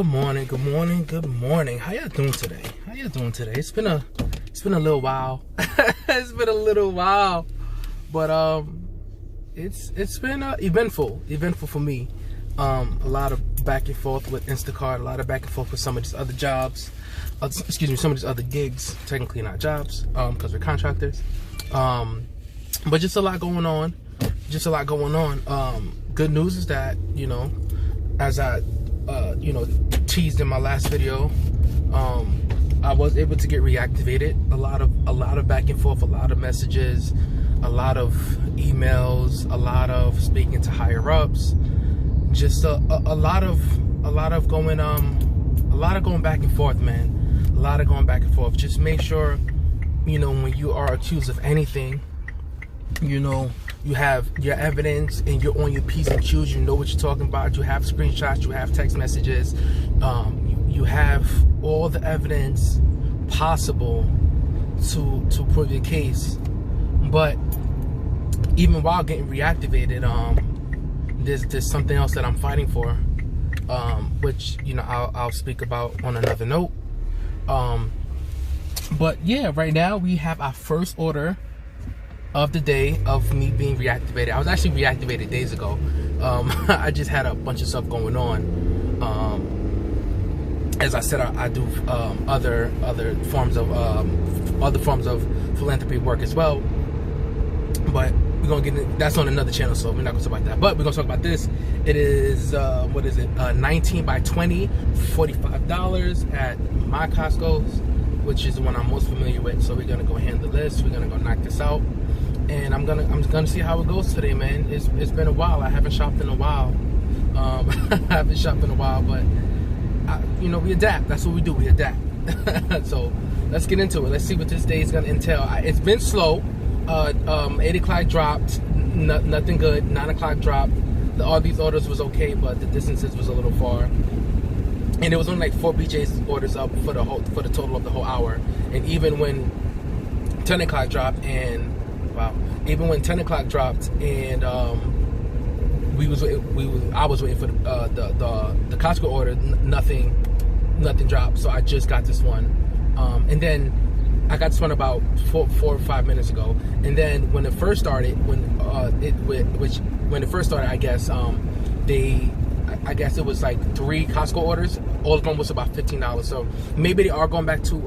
Good morning. How y'all doing today? It's been a little while. It's been a little while, but it's been eventful for me. A lot of back and forth with Instacart, a lot of back and forth with some of these other jobs. Some of these other gigs, technically not jobs, because we're contractors. But just a lot going on. Good news is that, as I teased in my last video, I was able to get reactivated. A lot of back and forth, a lot of messages, a lot of emails, a lot of speaking to higher ups, just a lot of going back and forth, man. A lot of going back and forth. Just make sure, when you are accused of anything, you have your evidence and you're on your P's and Q's. You know what you're talking about. You have screenshots. You have text messages. You have all the evidence possible to prove your case. But even while getting reactivated, there's something else that I'm fighting for, which I'll speak about on another note. But yeah, right now we have our first order of the day of me being reactivated. I was actually reactivated days ago. I just had a bunch of stuff going on. As I said, I do other forms of philanthropy work as well. But we're gonna get in, that's on another channel, so we're not gonna talk about that. But we're gonna talk about this. It is 19 by 20, $45 at my Costco's, which is the one I'm most familiar with. So we're gonna go handle this. We're gonna go knock this out, and I'm gonna see how it goes today, man. It's been a while. I haven't shopped in a while. But we adapt. That's what we do. We adapt. So let's get into it. Let's see what this day is gonna entail. It's been slow. 8 o'clock dropped, nothing good. 9 o'clock dropped. All these orders was okay, but the distances was a little far. And it was only like 4 BJ's orders up for the total of the whole hour. And even when 10 o'clock dropped, and I was waiting for the Costco order, nothing dropped. So I just got this one, and then I got this one about 4 or 5 minutes ago. And then when it first started, I guess it was like 3 Costco orders. All of them was about $15. So maybe they are going back to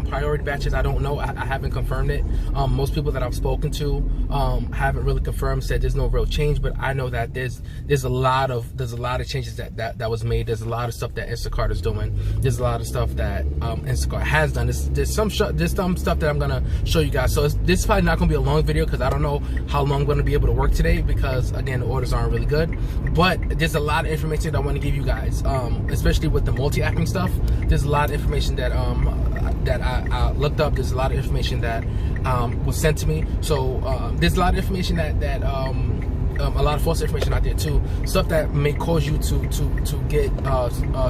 priority batches. I don't know. I haven't confirmed it. Most people that I've spoken to haven't really confirmed, said there's no real change. But I know that there's a lot of changes that was made. There's a lot of stuff that Instacart is doing. There's a lot of stuff that Instacart has done. There's some stuff that I'm gonna show you guys. So this is probably not gonna be a long video because I don't know how long I'm gonna be able to work today, because again, the orders aren't really good. But there's a lot of information that I want to give you guys, especially with the multi-acting stuff. There's a lot of information that I looked up. There's a lot of information that was sent to me. So there's a lot of information that a lot of false information out there too, stuff that may cause you to get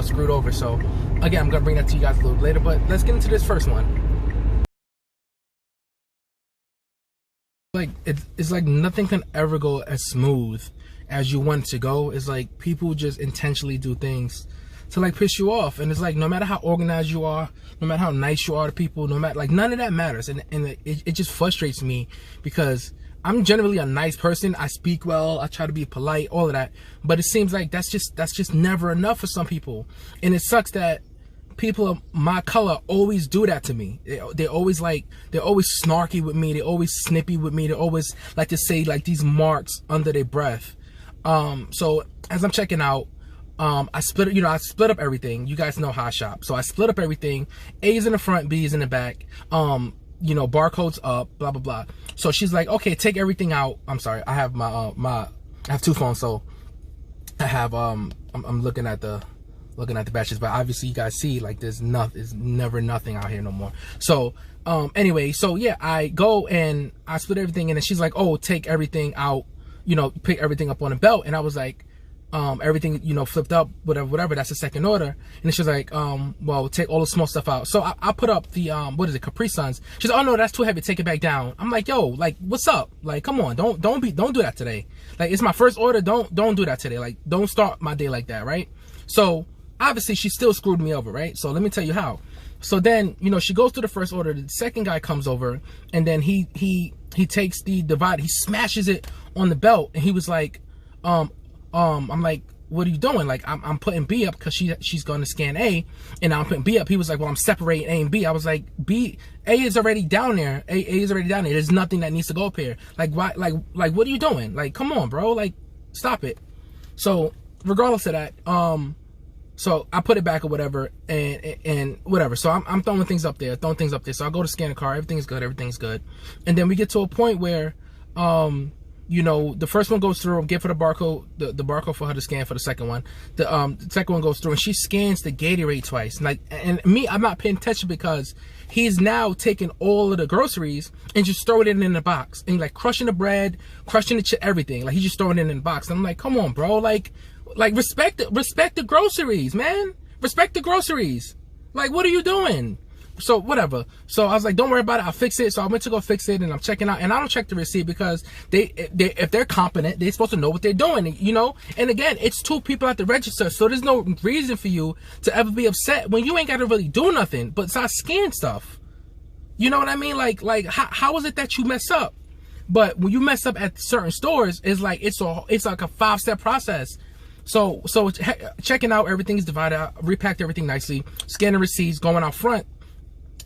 screwed over. So again, I'm gonna bring that to you guys a little later, but let's get into this first one. It's like nothing can ever go as smooth as you want it to go. It's like people just intentionally do things to like piss you off, and it's like no matter how organized you are, no matter how nice you are to people, no matter, like, none of that matters. And it just frustrates me, because I'm generally a nice person. I speak well, I try to be polite, all of that, but it seems like that's just never enough for some people. And it sucks that people of my color always do that to me. They're always snarky with me. They're always snippy with me. They always like to say like these marks under their breath. So as I'm checking out, I split up everything. You guys know how I shop. So I split up everything. A's in the front, B's in the back. Barcodes up, blah, blah, blah. So she's like, okay, take everything out. I'm sorry. I have I have 2 phones. So I have, I'm looking at the batches, but obviously you guys see like there's never nothing out here no more. So, anyway, so yeah, I go and I split everything, and then she's like, oh, take everything out, pick everything up on a belt. And I was like, everything, flipped up, whatever, that's the second order. And she's like, well, take all the small stuff out. So I put up the, Capri Suns. She's like, oh no, that's too heavy, take it back down. I'm like, yo, like, what's up? Like, come on, don't do that today. Like, it's my first order, don't do that today. Like, don't start my day like that, right? So obviously she still screwed me over, right? So let me tell you how. So then, you know, she goes through the first order. The second guy comes over, and then he takes the divider, he smashes it on the belt, and he was like, I'm like, what are you doing? Like, I'm putting B up because she's going to scan A, and I'm putting B up. He was like, well, I'm separating A and B. I was like, A is already down there. A is already down there. There's nothing that needs to go up here. Like, why? Like, what are you doing? Like, come on, bro. Like, stop it. So regardless of that, so I put it back or whatever, and whatever. So I'm throwing things up there, So I go to scan the car. Everything's good. And then we get to a point where, you know, the first one goes through, give her the barcode, the barcode for her to scan for the second one. The second one goes through, and she scans the Gatorade twice. And me, I'm not paying attention because he's now taking all of the groceries and just throwing it in the box, and like crushing the bread, crushing the everything. Like, he's just throwing it in the box. And I'm like, come on, bro. Like respect the groceries, man. Respect the groceries. Like, what are you doing? So whatever. So I was like, don't worry about it. I'll fix it. So I went to go fix it, and I'm checking out, and I don't check the receipt because if they're competent, they're supposed to know what they're doing, you know? And again, it's 2 people at the register. So there's no reason for you to ever be upset when you ain't got to really do nothing but start scan stuff. You know what I mean? Like how is it that you mess up? But when you mess up at certain stores, it's like a 5-step process. So checking out, everything's divided out, repacked everything nicely, scanning receipts, going out front.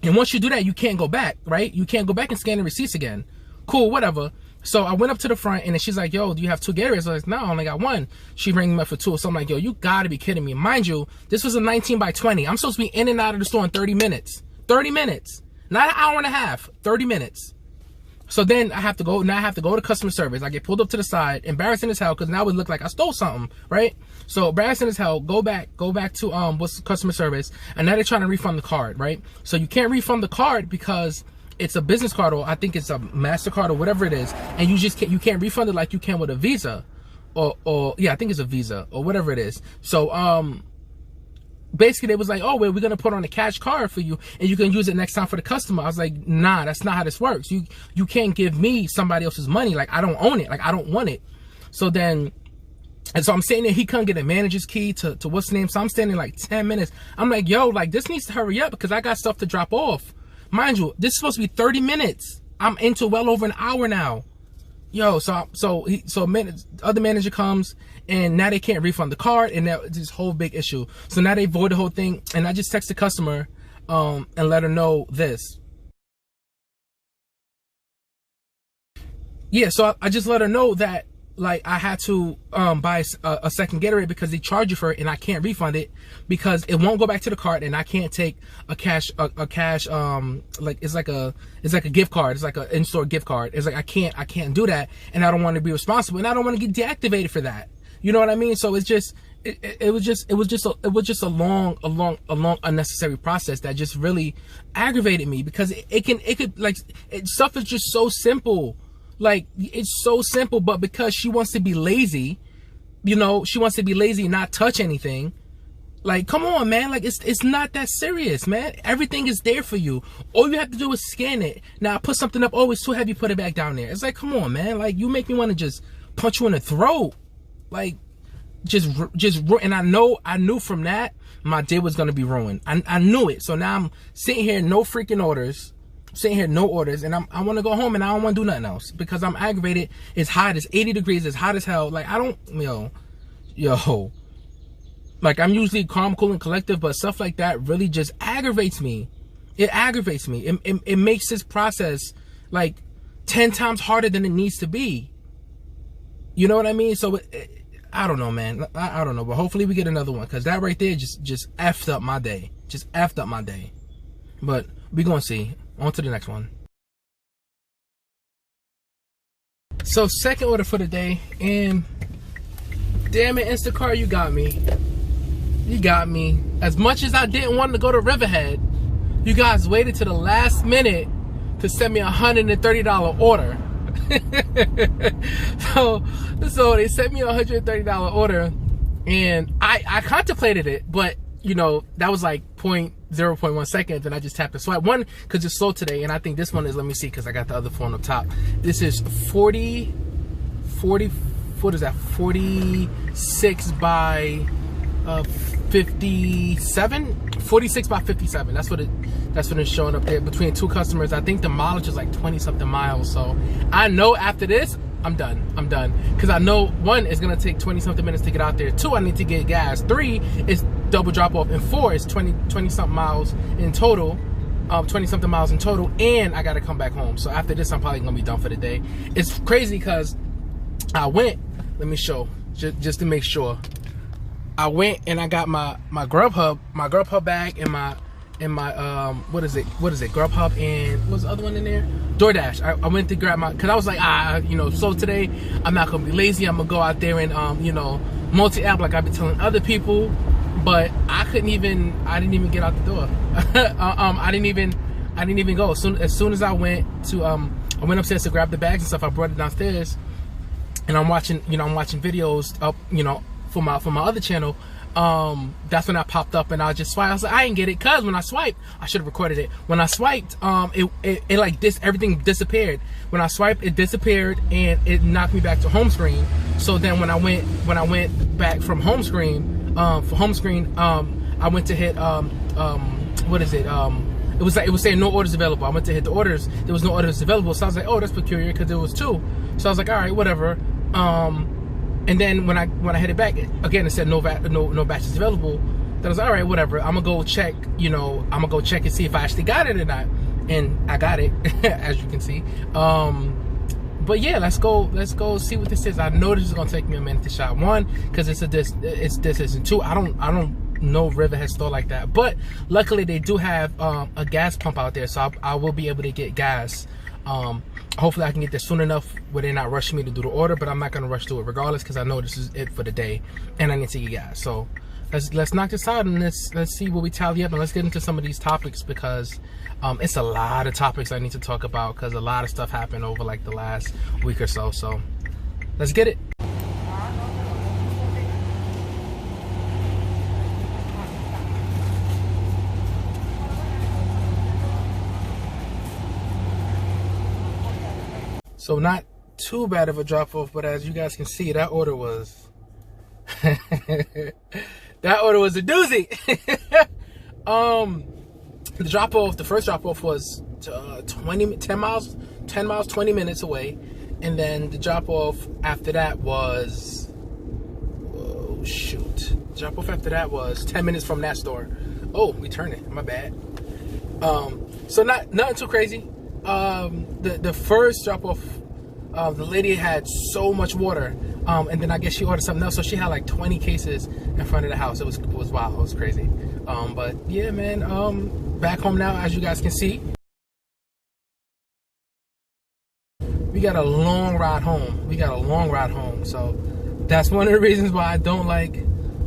And once you do that, you can't go back, right? You can't go back and scan the receipts again. Cool, whatever. So I went up to the front, and then she's like, yo, do you have 2 Gatorades? I was like, no, I only got 1. She rang me up for 2. So I'm like, yo, you gotta be kidding me. Mind you, this was a 19 by 20. I'm supposed to be in and out of the store in 30 minutes. 30 minutes. Not an hour and a half. 30 minutes. So then I have to go to customer service. I get pulled up to the side, embarrassing as hell, because now it would look like I stole something, right? So embarrassing as hell, go back to what's customer service, and now they're trying to refund the card, right? So you can't refund the card because it's a business card, or I think it's a MasterCard or whatever it is, and you can't refund it like you can with a Visa, or yeah, I think it's a Visa or whatever it is. So basically they was like, oh, well, we're gonna put on a cash card for you, and you can use it next time for the customer. I was like, nah, that's not how this works. You can't give me somebody else's money. Like, I don't own it. Like, I don't want it. So then, and so I'm sitting there, he couldn't get a manager's key to what's the name. So I'm standing like 10 minutes. I'm like, yo, like, this needs to hurry up because I got stuff to drop off. Mind you, this is supposed to be 30 minutes. I'm into well over an hour now. Yo, so other manager comes, and now they can't refund the card, and now it's this whole big issue. So now they void the whole thing, and I just text the customer and let her know this. Yeah, so I just let her know that, like, I had to buy a second Gatorade because they charge you for it, and I can't refund it because it won't go back to the card, and I can't take a cash like it's like a gift card. It's like an in-store gift card. It's like I can't do that, and I don't want to be responsible, and I don't want to get deactivated for that. You know what I mean? So it's just it was just a long unnecessary process that just really aggravated me because it could like stuff is just so simple. Like, it's so simple, but because she wants to be lazy, you know, she wants to be lazy and not touch anything. Like, come on, man. Like, it's not that serious, man. Everything is there for you. All you have to do is scan it. Now, put something up. Oh, it's too heavy. Put it back down there. It's like, come on, man. Like, you make me want to just punch you in the throat. Like, and I knew from that my day was going to be ruined. I knew it. So now I'm sitting here, no freaking orders. No orders, and I want to go home, and I don't want to do nothing else because I'm aggravated. It's hot. It's 80 degrees. It's hot as hell. Like, I don't, yo. Like, I'm usually calm, cool, and collective, but stuff like that really just aggravates me. It aggravates me. It makes this process like 10 times harder than it needs to be. You know what I mean? So I don't know, man. I don't know, but hopefully we get another one because that right there just effed up my day. Just effed up my day. But we gonna see. On to the next one. So second order for the day, and damn it, Instacart, you got me. You got me. As much as I didn't want to go to Riverhead, you guys waited to the last minute to send me a $130 order. so they sent me a $130 order, and I contemplated it, but you know, that was like 0.1 seconds, and I just tapped the swipe. One, because it's slow today, and I think this one is, let me see, because I got the other phone up top. This is 40, what is that, 46 by 57, 46 by 57. That's what it's showing up there between two customers. I think the mileage is like 20 something miles. So I know after this, I'm done. Because I know 1, it's going to take 20 something minutes to get out there. 2, I need to get gas. 3, is double drop off. And 4, is 20 something miles in total. 20 something miles in total. And I got to come back home. So after this, I'm probably going to be done for the day. It's crazy because I went, let me show, just to make sure. I went and I got my Grubhub bag and my what is it Grubhub, and what's the other one in there, DoorDash. I went to grab my, because I was like, so today I'm not gonna be lazy, I'm gonna go out there and multi-app like I've been telling other people. But I didn't even get out the door. I didn't even go. As soon as I went upstairs to grab the bags and stuff, I brought it downstairs, and I'm watching videos up, for my other channel. That's when I popped up and I just swiped. I was like, I didn't get it, cause when I swiped, I should have recorded it. When I swiped, it like this, everything disappeared. When I swiped, it disappeared and it knocked me back to home screen. So then when I went back from home screen, I went to hit what is it? It was saying no orders available. I went to hit the orders. There was no orders available. So I was like, oh, that's peculiar, because there was 2. So I was like, all right, whatever. And then when I headed back, again, it said no batches available. Then I was like, all right, whatever. I'm gonna go check. I'm gonna go check and see if I actually got it or not. And I got it, as you can see. But yeah, let's go see what this is. I know this is gonna take me a minute to shot. 1, because it's this, and 2, I don't know Riverhead store like that. But luckily they do have a gas pump out there, so I will be able to get gas. Hopefully I can get there soon enough where they're not rushing me to do the order, but I'm not gonna rush to it regardless, because I know this is it for the day and I need to get gas. So let's knock this out and let's see what we tally up, and let's get into some of these topics, because it's a lot of topics I need to talk about, because a lot of stuff happened over like the last week or so. So let's get it. So not too bad of a drop off, but as you guys can see, that order was that order was a doozy. The first drop off was 10 miles, 20 minutes away, and then the drop off after that was, oh shoot, drop off after that was 10 minutes from that store. Oh, we turned it, my bad. So nothing too crazy. The first drop off, the lady had so much water, and then I guess she ordered something else, so she had like 20 cases in front of the house. It was wild. It was crazy. But yeah, man, back home now, as you guys can see. We got a long ride home. So that's one of the reasons why I don't like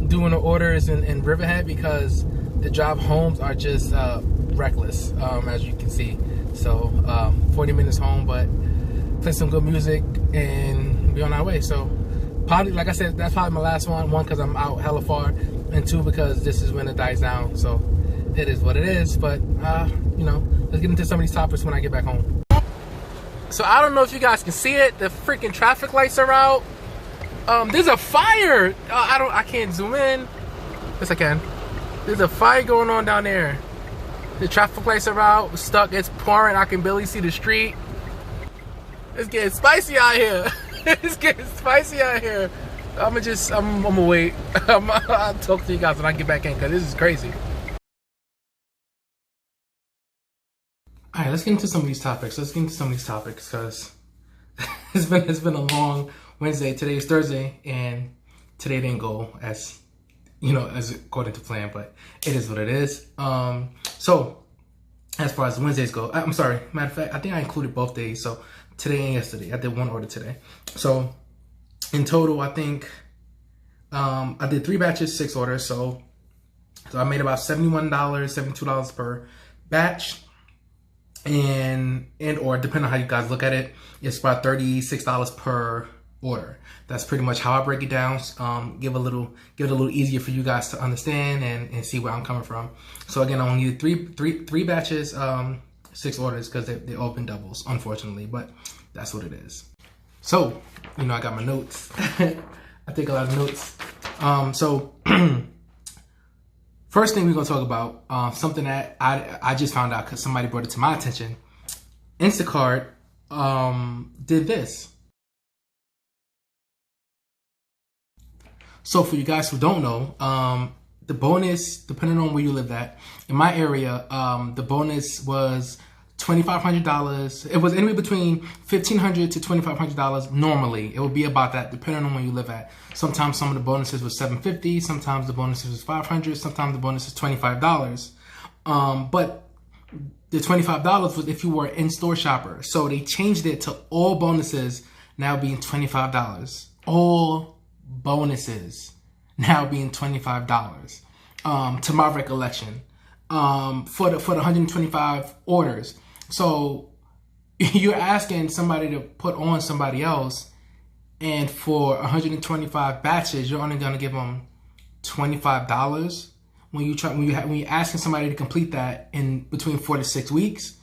doing the orders in Riverhead, because the drive homes are just reckless, as you can see. So 40 minutes home, but play some good music and be on our way. So probably, like I said, that's probably my last one. 1, because I'm out hella far, and 2, because this is when it dies down. So it is what it is. But let's get into some of these topics when I get back home. So I don't know if you guys can see it. The freaking traffic lights are out. There's a fire. I can't zoom in. Yes, I can. There's a fire going on down there. The traffic lights are out, stuck, it's pouring, I can barely see the street. It's getting spicy out here. It's getting spicy out here. I'm gonna wait. I'll talk to you guys when I get back in, because this is crazy. Alright, let's get into some of these topics. Because it's been a long Wednesday. Today is Thursday, and today didn't go as according to plan, but it is what it is. So as far as Wednesdays go, I'm sorry, matter of fact, I think I included both days. So today and yesterday, I did 1 order today. So in total, I think I did 3 batches, 6 orders. So I made about $71, $72 per batch. And or depending on how you guys look at it, it's about $36 per order. That's pretty much how I break it down. Give it a little easier for you guys to understand and see where I'm coming from. So again, I only need three batches, 6 orders, because they open doubles, unfortunately, but that's what it is. So I got my notes. I take a lot of notes. So First thing we're gonna talk about, something that I just found out because somebody brought it to my attention. Instacart did this. So for you guys who don't know, the bonus, depending on where you live at, in my area, the bonus was $2,500. It was anywhere between $1,500 to $2,500 normally. It would be about that, depending on where you live at. Sometimes some of the bonuses was $750, sometimes the bonuses was $500, sometimes the bonus is $25. But the $25 was if you were an in-store shopper. So they changed it to all bonuses now being $25. All bonuses now being $25. To my recollection, for the 125 orders. So you're asking somebody to put on somebody else, and for 125 batches, you're only gonna give them $25 when you're asking somebody to complete that in between 4 to 6 weeks.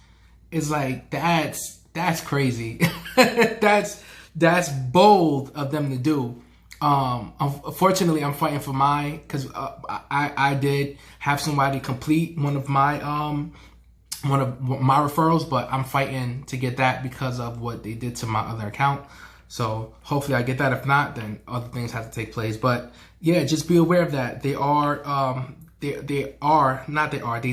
It's like that's crazy. that's bold of them to do. Unfortunately, I'm fighting for mine because I did have somebody complete one of my referrals, but I'm fighting to get that because of what they did to my other account. So hopefully I get that. If not, then other things have to take place. But yeah, just be aware of that. They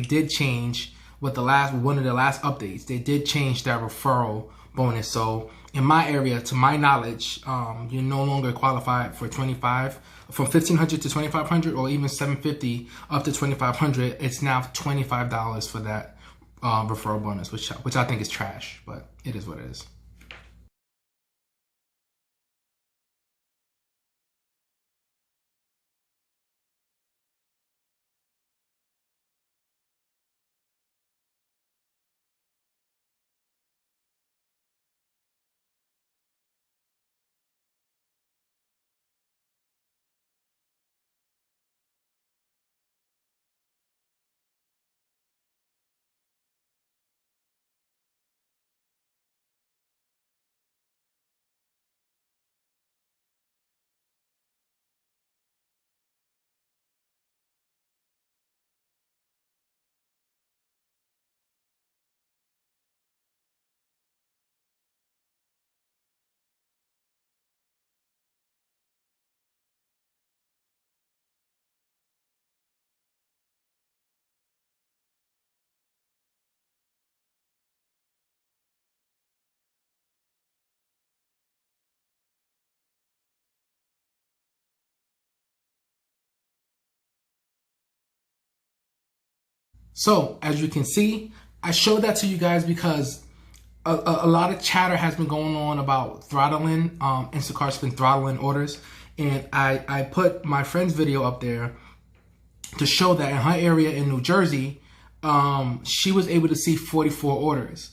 did change with one of the last updates. They did change that referral bonus. So in my area, to my knowledge, you're no longer qualified for from $1,500 to $2,500, or even $750 up to $2,500. It's now $25 for that referral bonus, which I think is trash, but it is what it is. So as you can see, I showed that to you guys because a lot of chatter has been going on about throttling. Instacart's been throttling orders, and I put my friend's video up there to show that in her area in New Jersey, she was able to see 44 orders,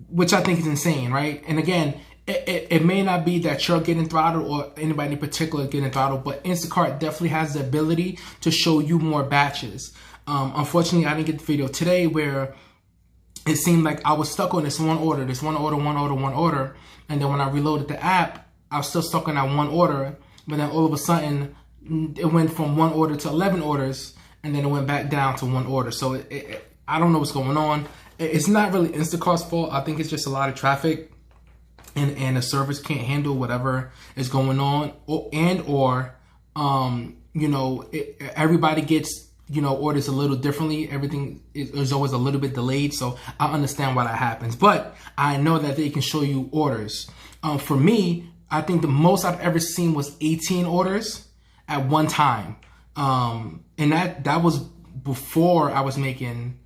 which I think is insane, right? And again, it may not be that you're getting throttled or anybody in particular getting throttled, but Instacart definitely has the ability to show you more batches. Unfortunately, I didn't get the video today where it seemed like I was stuck on this one order, and then when I reloaded the app, I was still stuck on that one order, but then all of a sudden, it went from one order to 11 orders, and then it went back down to one order. So I don't know what's going on. It's not really Instacart's fault. I think it's just a lot of traffic, and the service can't handle whatever is going on, everybody gets orders a little differently. Everything is always a little bit delayed, so I understand why that happens. But I know that they can show you orders. For me, I think the most I've ever seen was 18 orders at one time, and that was before I was making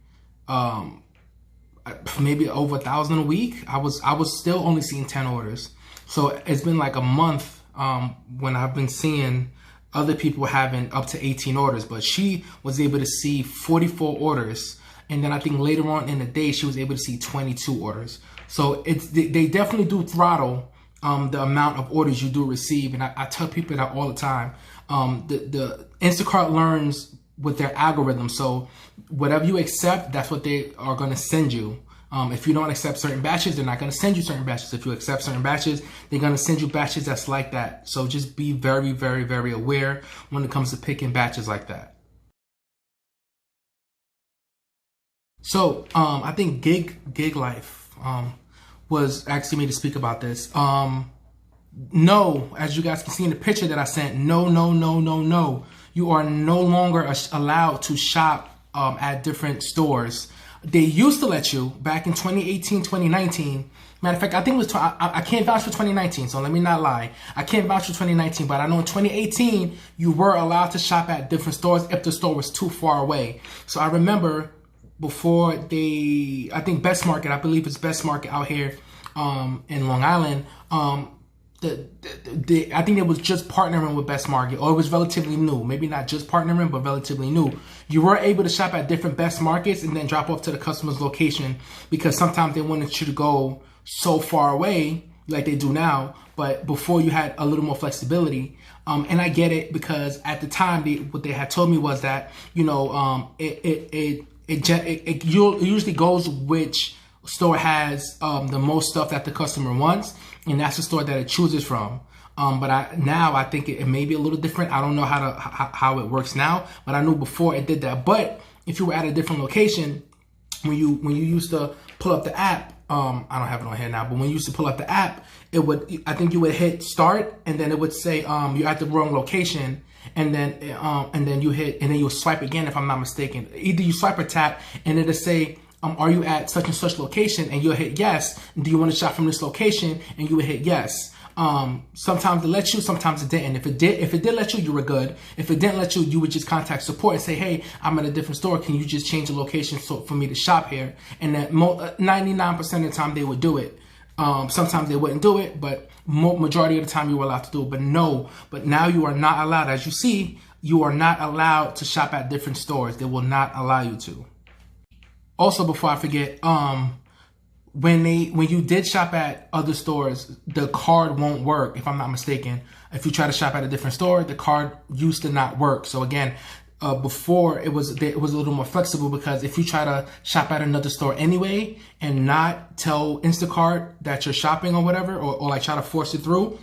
maybe over 1,000 a week. I was still only seeing 10 orders. So it's been like a month when I've been seeing other people having up to 18 orders, but she was able to see 44 orders. And then I think later on in the day, she was able to see 22 orders. So they definitely do throttle the amount of orders you do receive. And I tell people that all the time. The Instacart learns with their algorithm. So whatever you accept, that's what they are going to send you. If you don't accept certain batches, they're not going to send you certain batches. If you accept certain batches, they're going to send you batches that's like that. So just be very, very, very aware when it comes to picking batches like that. So I think gig life was asking me to speak about this. No, as you guys can see in the picture that I sent, no. You are no longer allowed to shop at different stores. They used to let you back in 2018, 2019. Matter of fact, I think it was, I can't vouch for 2019, so let me not lie. I can't vouch for 2019, but I know in 2018, you were allowed to shop at different stores if the store was too far away. So I remember before I think Best Market, I believe it's Best Market out here in Long Island, I think it was just partnering with Best Market, or it was relatively new. Maybe not just partnering, but relatively new. You were able to shop at different Best Markets and then drop off to the customer's location, because sometimes they wanted you to go so far away like they do now. But before, you had a little more flexibility. And I get it, because at the time, what they had told me was that, you know, it usually goes which store has the most stuff that the customer wants, and that's the store that it chooses from. But I think it may be a little different. I don't know how it works now, but I knew before it did that. But if you were at a different location, when you used to pull up the app, I don't have it on here now, but when you used to pull up the app, I think you would hit start, and then it would say you're at the wrong location, and then you would swipe again, if I'm not mistaken. Either you swipe or tap, and it'll say, are you at such and such location? And you'll hit yes. Do you want to shop from this location? And you would hit yes. Sometimes it let you, sometimes it didn't. If it did let you, you were good. If it didn't let you, you would just contact support and say, hey, I'm at a different store. Can you just change the location for me to shop here? And that 99% of the time they would do it. Sometimes they wouldn't do it, but majority of the time you were allowed to do it. But now you are not allowed. As you see, you are not allowed to shop at different stores. They will not allow you to. Also, before I forget, when you did shop at other stores, the card won't work, if I'm not mistaken. If you try to shop at a different store, the card used to not work. So again, before it was a little more flexible, because if you try to shop at another store anyway and not tell Instacart that you're shopping or whatever, or like try to force it through,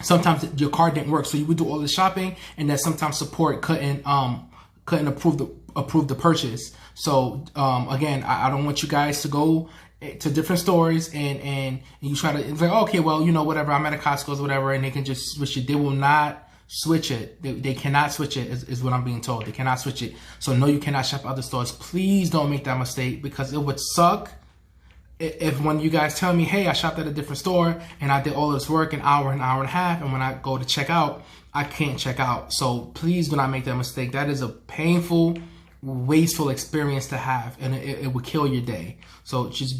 sometimes your card didn't work. So you would do all the shopping, and then sometimes support couldn't approve the purchase. So again, I don't want you guys to go to different stores and you try to, it's like, okay, well, you know, whatever, I'm at a Costco's, whatever, and they can just switch it. They will not switch it. They cannot switch it, is what I'm being told. They cannot switch it. So no, you cannot shop at other stores. Please don't make that mistake, because it would suck if when you guys tell me, hey, I shopped at a different store and I did all this work, an hour and a half, and when I go to check out, I can't check out. So please do not make that mistake. That is a painful, wasteful experience to have, and it would kill your day. So just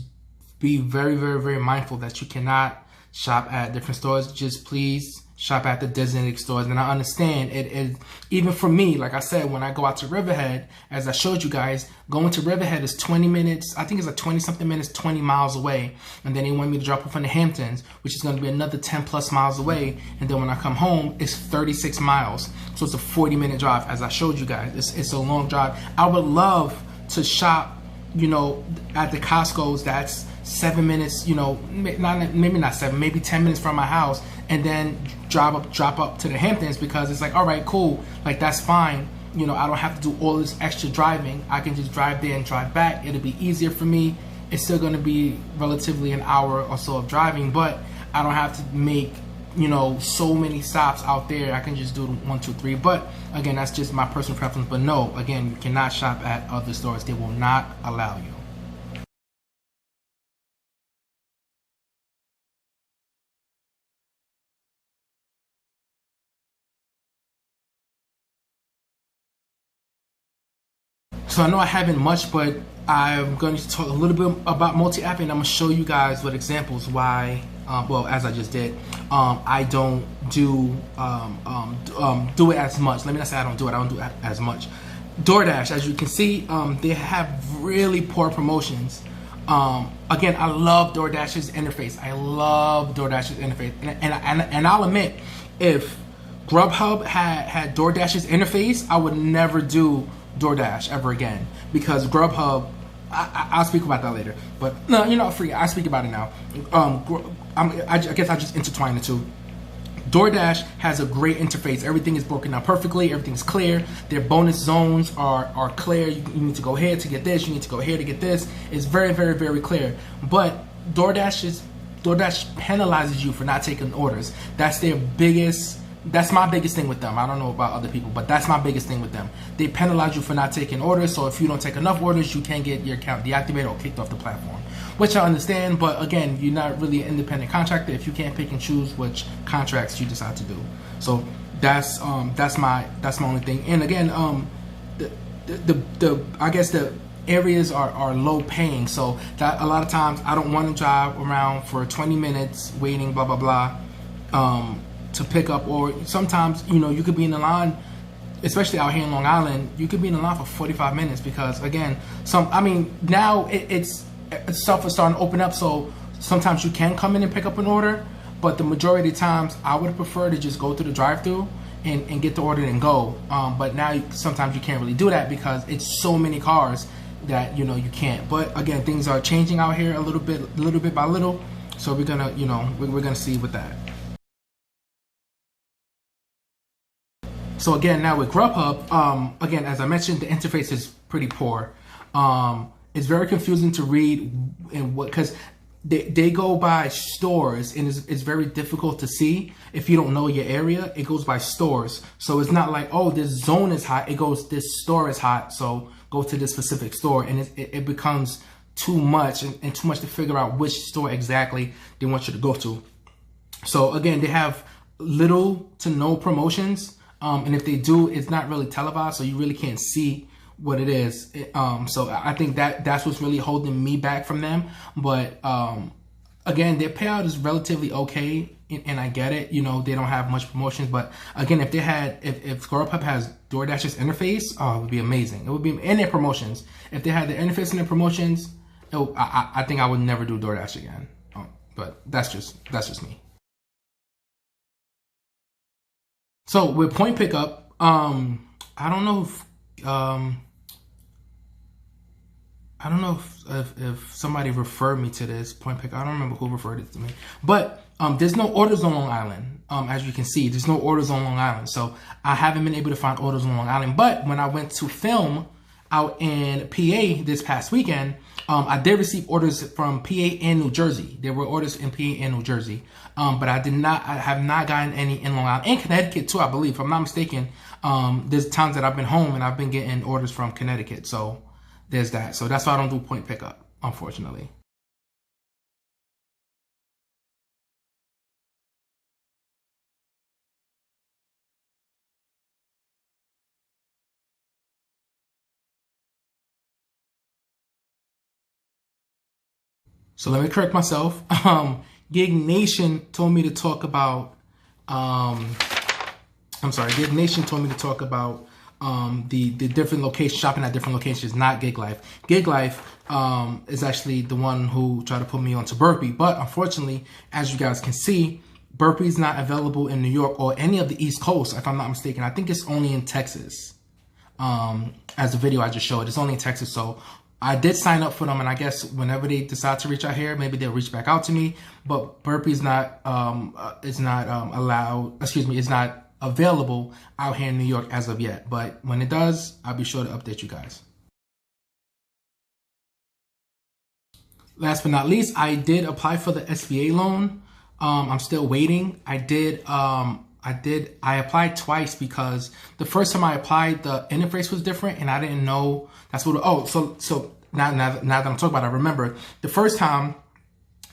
be very, very, very mindful that you cannot shop at different stores. Just please shop at the designated stores. And I understand it, even for me, like I said, when I go out to Riverhead, as I showed you guys, going to Riverhead is 20 minutes. I think it's like 20 something minutes, 20 miles away. And then they want me to drop off in the Hamptons, which is going to be another 10 plus miles away. And then when I come home, it's 36 miles. So it's a 40-minute drive, as I showed you guys. It's a long drive. I would love to shop, you know, at the Costco's that's 7 minutes, you know, maybe not 7, maybe 10 minutes from my house, and then drop up to the Hamptons, because it's like, all right, cool, like that's fine. You know, I don't have to do all this extra driving. I can just drive there and drive back. It'll be easier for me. It's still going to be relatively an hour or so of driving, but I don't have to make, you know, so many stops out there. I can just do 1, 2, 3. But again, that's just my personal preference. But no, again, you cannot shop at other stores. They will not allow you. So I know I haven't much, but I'm going to talk a little bit about multi-app, and I'm going to show you guys with examples why, well, as I just did, I don't do it as much. Let me not say I don't do it as much. DoorDash, as you can see, they have really poor promotions. Again, I love DoorDash's interface. And I'll admit, if Grubhub had DoorDash's interface, I would never do DoorDash ever again, because Grubhub, I'll speak about that later, but no, you know, free. I speak about it now. I guess I just intertwine the two. DoorDash has a great interface. Everything is broken down perfectly. Everything's clear. Their bonus zones are clear. You need to go here to get this. You need to go here to get this. It's very, very, very clear. But DoorDash penalizes you for not taking orders. That's my biggest thing with them. I don't know about other people, but that's my biggest thing with them. They penalize you for not taking orders. So if you don't take enough orders, you can get your account deactivated or kicked off the platform, which I understand. But again, you're not really an independent contractor if you can't pick and choose which contracts you decide to do. So that's my only thing. And again, I guess the areas are low paying, so that a lot of times I don't want to drive around for 20 minutes waiting, blah blah blah, to pick up. Or sometimes, you know, you could be in the line, especially out here in Long Island, you could be in the line for 45 minutes because again, now it's stuff is starting to open up, so sometimes you can come in and pick up an order, but the majority of the times I would prefer to just go through the drive-through and get the order and go. But now sometimes you can't really do that because it's so many cars that, you know, you can't. But again, things are changing out here a little bit by little, so we're gonna, you know, we're gonna see with that. So again, now with Grubhub, again, as I mentioned, the interface is pretty poor. It's very confusing to read, and because they go by stores, and it's very difficult to see if you don't know your area. It goes by stores, so it's not like, oh, this zone is hot. It goes, this store is hot, so go to this specific store, and it becomes too much and too much to figure out which store exactly they want you to go to. So again, they have little to no promotions, and if they do, it's not really televised, so you really can't see what it is. So I think that's what's really holding me back from them. But again, their payout is relatively okay, and I get it. You know, they don't have much promotions, but again, if Grubhub has DoorDash's interface, oh, it would be amazing. It would be in their promotions. If they had the interface in their promotions, I think I would never do DoorDash again. But that's just me. So with point pickup, I don't know if somebody referred me to this point pick. I don't remember who referred it to me, but there's no orders on Long Island. As you can see, there's no orders on Long Island, so I haven't been able to find orders on Long Island. But when I went to film out in PA this past weekend, I did receive orders from PA and New Jersey. There were orders in PA and New Jersey, but I have not gotten any in Long Island and Connecticut too, I believe, if I'm not mistaken. There's times that I've been home and I've been getting orders from Connecticut, so there's that. So that's why I don't do point pickup, unfortunately. So let me correct myself. Gig Nation told me to talk about, Gig Nation told me to talk about the different locations, shopping at different locations, not Gig Life. Gig Life is actually the one who tried to put me onto Burpee, but unfortunately, as you guys can see, Burpee is not available in New York or any of the East Coast, if I'm not mistaken. I think it's only in Texas. As the video I just showed, it's only in Texas. So I did sign up for them, and I guess whenever they decide to reach out here, maybe they'll reach back out to me. But Burpee is not allowed. Excuse me, it's not available out here in New York as of yet. But when it does, I'll be sure to update you guys. Last but not least, I did apply for the SBA loan. I'm still waiting. I applied twice because the first time I applied, the interface was different and I didn't know that's what, so now that I'm talking about it, I remember the first time,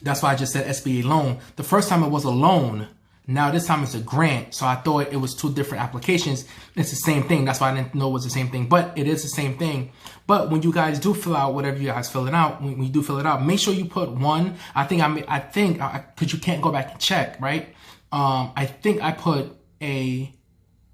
that's why I just said SBA loan. The first time it was a loan. Now this time it's a grant. So I thought it was two different applications. It's the same thing. That's why I didn't know it was the same thing, but it is the same thing. But when you guys do fill out whatever you guys fill it out, when you do fill it out, make sure you put one. I think because you can't go back and check, right? I think I put a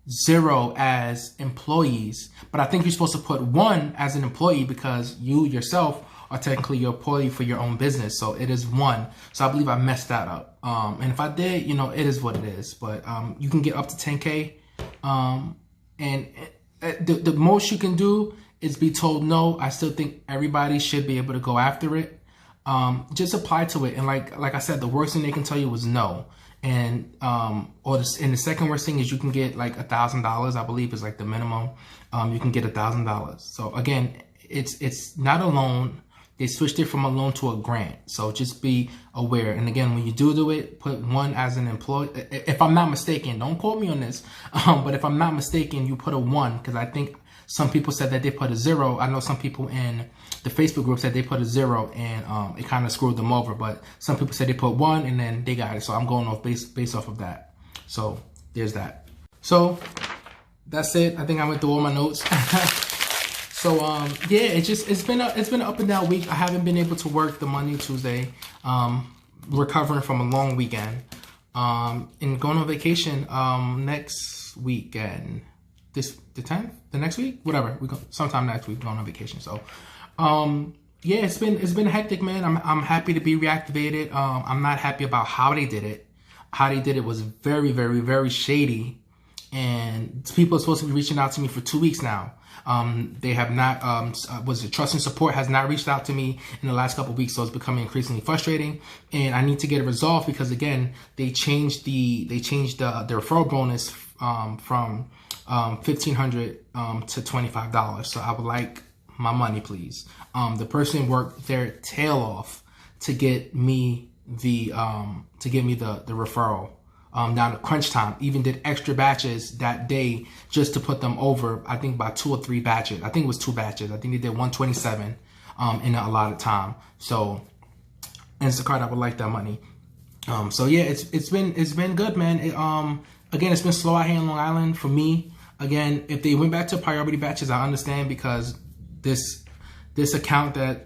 0 as employees, but I think you're supposed to put 1 as an employee because you yourself are technically your employee for your own business. So it is 1. So I believe I messed that up. And if I did, you know, it is what it is. But you can get up to 10K. And the most you can do is be told no. I still think everybody should be able to go after it. Just apply to it. And like I said, the worst thing they can tell you is no. And and the second worst thing is you can get like $1,000, I believe is like the minimum. You can get $1,000. So again, it's not a loan. They switched it from a loan to a grant. So just be aware. And again, when you do it, put 1 as an employee. If I'm not mistaken, don't quote me on this. But if I'm not mistaken, you put a 1, because I think some people said that they put a 0. I know some people in the Facebook group said they put a 0, and it kind of screwed them over. But some people said they put 1 and then they got it. So I'm going off based off of that. So there's that. So that's it. I think I went through all my notes. So yeah, it's been an up and down week. I haven't been able to work the Monday, Tuesday, recovering from a long weekend, and going on vacation next weekend. The 10th, the next week, whatever. We go sometime next week going on vacation. So yeah, it's been hectic, man. I'm happy to be reactivated. I'm not happy about how they did it. How they did it was very, very, very shady, and people are supposed to be reaching out to me for 2 weeks now. They have not, Trust and Support has not reached out to me in the last couple of weeks, so it's becoming increasingly frustrating, and I need to get it resolved, because again, they changed the referral bonus from $1,500 to $25. So I would like my money, please. The person worked their tail off to get me the referral. Down to crunch time, even did extra batches that day just to put them over, I think by 2 or 3 batches. I think it was 2 batches. I think they did 127 in a allotted time. So Instacart, I would like that money. So yeah, it's been good, man. Again, it's been slow out here in Long Island for me. Again, if they went back to priority batches, I understand, because this account that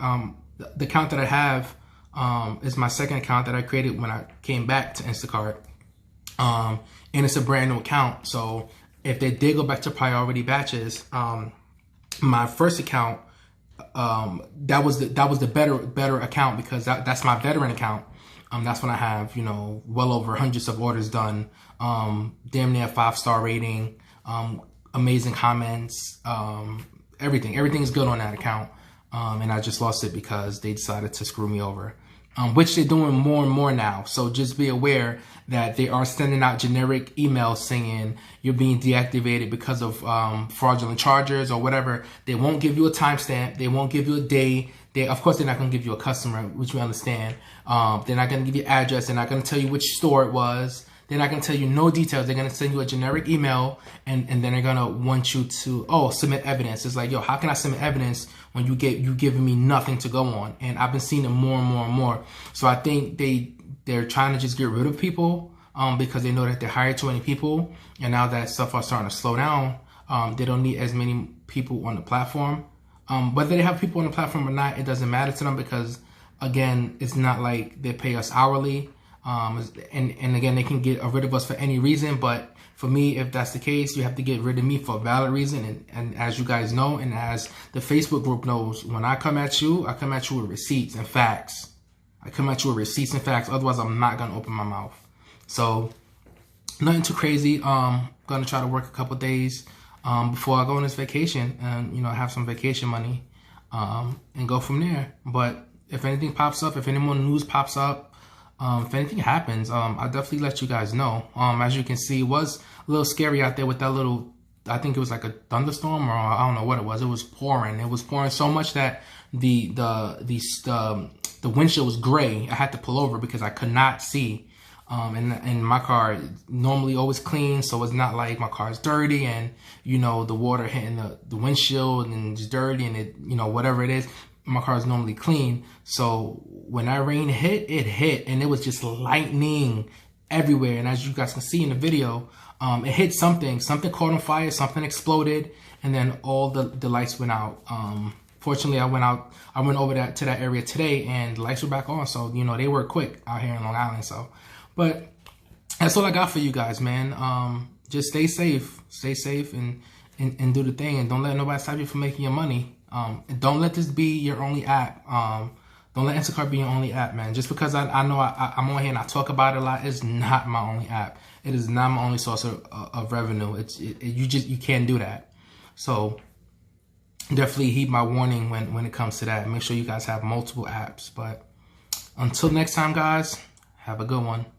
the account that I have is my second account that I created when I came back to Instacart. And it's a brand new account. So if they did go back to priority batches, my first account, that was the better account, because that's my veteran account. That's when I have, well over hundreds of orders done, damn near 5-star rating, amazing comments, everything is good on that account. And I just lost it because they decided to screw me over. Which they're doing more and more now. So just be aware that they are sending out generic emails saying you're being deactivated because of fraudulent charges or whatever. They won't give you a timestamp. They won't give you a day. Of course, they're not going to give you a customer, which we understand. They're not going to give you address. They're not going to tell you which store it was. They're not going to tell you no details. They're going to send you a generic email, and then they're going to want you to, submit evidence. It's like, yo, how can I submit evidence when you giving me nothing to go on? And I've been seeing it more and more and more. So I think they're trying to just get rid of people because they know that they hired too many people. And now that stuff are starting to slow down, they don't need as many people on the platform. Whether they have people on the platform or not, it doesn't matter to them, because again, it's not like they pay us hourly. And again, they can get rid of us for any reason. But for me, if that's the case, you have to get rid of me for a valid reason. And as you guys know, and as the Facebook group knows, when I come at you with receipts and facts. Otherwise, I'm not going to open my mouth. So nothing too crazy. Going to try to work a couple days before I go on this vacation and, have some vacation money and go from there. But if anything pops up, if any more news pops up, if anything happens, I'll definitely let you guys know. As you can see, it was a little scary out there with that little, I think it was like a thunderstorm, or I don't know what it was. It was pouring. It was pouring so much that the windshield was gray. I had to pull over because I could not see. And my car normally always clean, so it's not like my car's dirty and, the water hitting the windshield and it's dirty and it, whatever it is. My car is normally clean. So when that rain hit, it hit, and it was just lightning everywhere. And as you guys can see in the video, it hit something caught on fire, something exploded, and then all the lights went out. Fortunately, I went over to that area today, and the lights were back on. So, they work quick out here in Long Island. So, but that's all I got for you guys, man. Just stay safe and do the thing, and don't let nobody stop you from making your money. Don't let this be your only app. Don't let Instacart be your only app, man. Just because I know I'm on here and I talk about it a lot, it's not my only app. It is not my only source of revenue. You can't do that. So definitely heed my warning when it comes to that. Make sure you guys have multiple apps. But until next time, guys, have a good one.